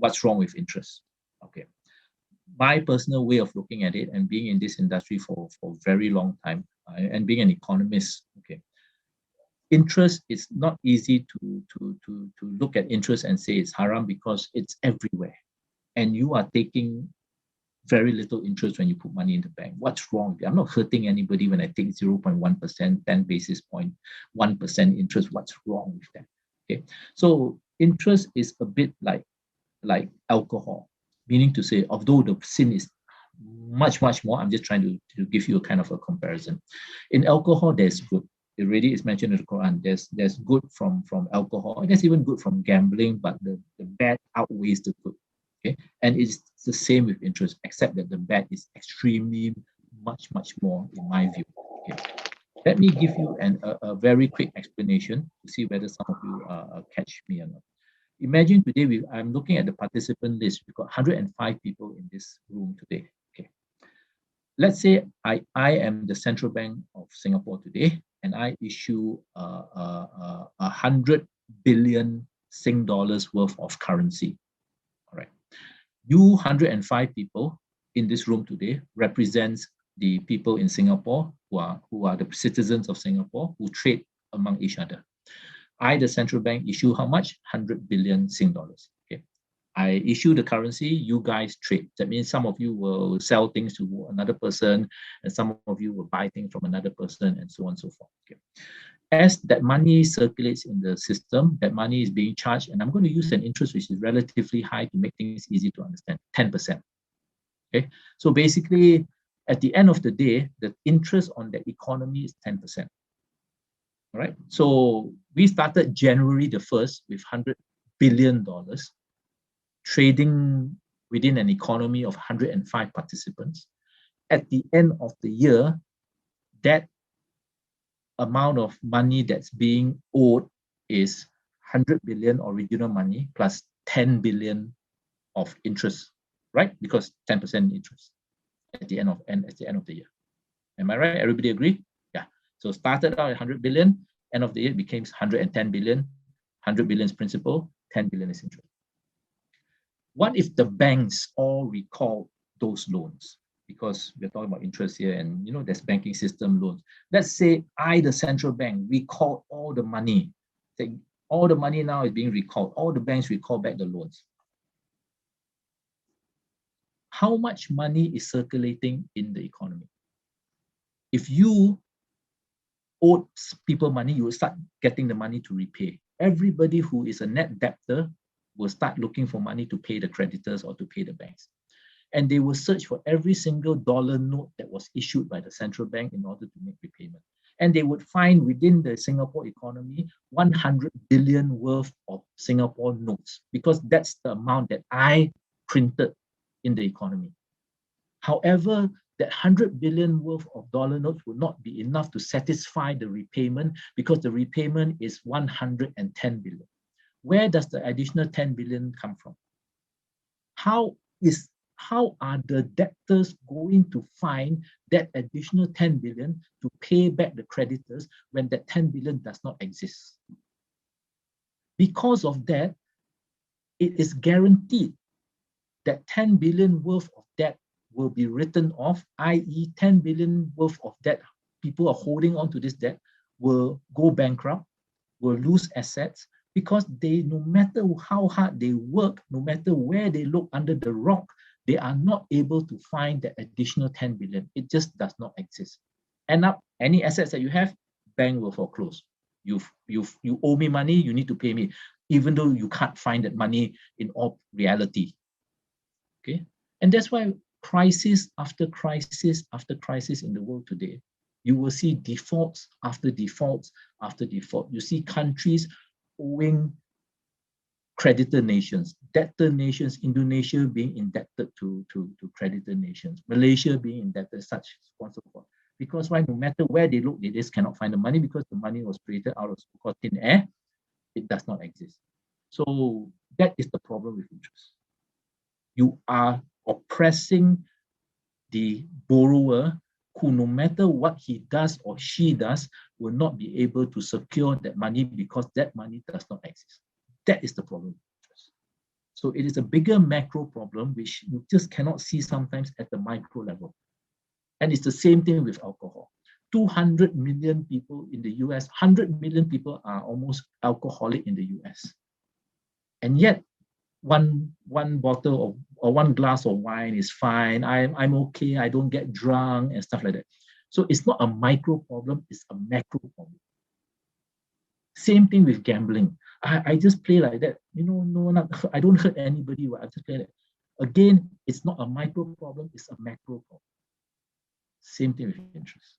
what's wrong with interest? Okay. My personal way of looking at it, and being in this industry for a very long time, and being an economist, okay, interest is not easy to look at interest and say it's haram, because it's everywhere. And you are taking very little interest when you put money in the bank. What's wrong? I'm not hurting anybody when I take 0.1%, 10 basis point, 1% interest. What's wrong with that? Okay. So interest is a bit like alcohol, meaning to say, although the sin is much, much more, I'm just trying to give you a kind of a comparison. In alcohol, there's good. It really is mentioned in the Quran. There's good from alcohol. There's even good from gambling, but the bad outweighs the good. Okay, and it's the same with interest, except that the bad is extremely much more, in my view. Okay. Let me give you a very quick explanation to see whether some of you catch me or not. Imagine today I'm looking at the participant list. We've got 105 people in this room today. Okay, let's say I am the Central Bank of Singapore today, and I issue 100 billion Sing dollars worth of currency. All right. You 105 people in this room today represents the people in Singapore who are the citizens of Singapore who trade among each other. I, the central bank, issue how much? 100 billion Sing dollars. Okay. I issue the currency, you guys trade. That means some of you will sell things to another person, and some of you will buy things from another person, and so on and so forth. Okay. As that money circulates in the system, that money is being charged, and I'm going to use an interest which is relatively high to make things easy to understand, 10%. Okay, so basically, at the end of the day, the interest on the economy is 10%. All right, so we started January the 1st with $100 billion, trading within an economy of 105 participants. At the end of the year, that amount of money that's being owed is 100 billion original money plus 10 billion of interest, right? Because 10% interest at the end of the year. Am I right? Everybody agree? Yeah. So started out at 100 billion, end of the year it became 110 billion. 100 billion is principal, 10 billion is interest. What if the banks all recall those loans? Because we're talking about interest here, and there's banking system loans. Let's say I, the central bank, recall all the money. All the money now is being recalled. All the banks recall back the loans. How much money is circulating in the economy? If you owed people money, you will start getting the money to repay. Everybody who is a net debtor will start looking for money to pay the creditors or to pay the banks. And they will search for every single dollar note that was issued by the central bank in order to make repayment. And they would find within the Singapore economy 100 billion worth of Singapore notes, because that's the amount that I printed in the economy. However, that 100 billion worth of dollar notes would not be enough to satisfy the repayment, because the repayment is 110 billion. Where does the additional 10 billion come from? How are the debtors going to find that additional 10 billion to pay back the creditors when that 10 billion does not exist? Because of that, it is guaranteed that 10 billion worth of debt will be written off, i.e. 10 billion worth of debt, people are holding on to this debt, will go bankrupt, will lose assets, because no matter how hard they work, no matter where they look under the rock, they are not able to find that additional 10 billion. It just does not exist. End up, any assets that you have, bank will foreclose. You owe me money, you need to pay me, even though you can't find that money in all reality. Okay, and that's why crisis after crisis after crisis in the world today, you will see defaults after defaults after default. You see countries owing creditor nations, debtor nations, Indonesia being indebted to creditor nations, Malaysia being indebted, such on so forth. Because why? No matter where they look, they just cannot find the money, because the money was created out of so-called thin air. It does not exist. So that is the problem with interest. You are oppressing the borrower, who no matter what he does or she does, will not be able to secure that money, because that money does not exist. That is the problem with interest. So it is a bigger macro problem, which you just cannot see sometimes at the micro level. And it's the same thing with alcohol. 200 million people in the US, 100 million people are almost alcoholic in the US. And yet, one bottle of, or one glass of wine is fine. I'm okay. I don't get drunk and stuff like that. So it's not a micro problem, it's a macro problem. Same thing with gambling. I just play like that. I don't hurt anybody. I just play that. Again, it's not a micro problem, it's a macro problem. Same thing with interest.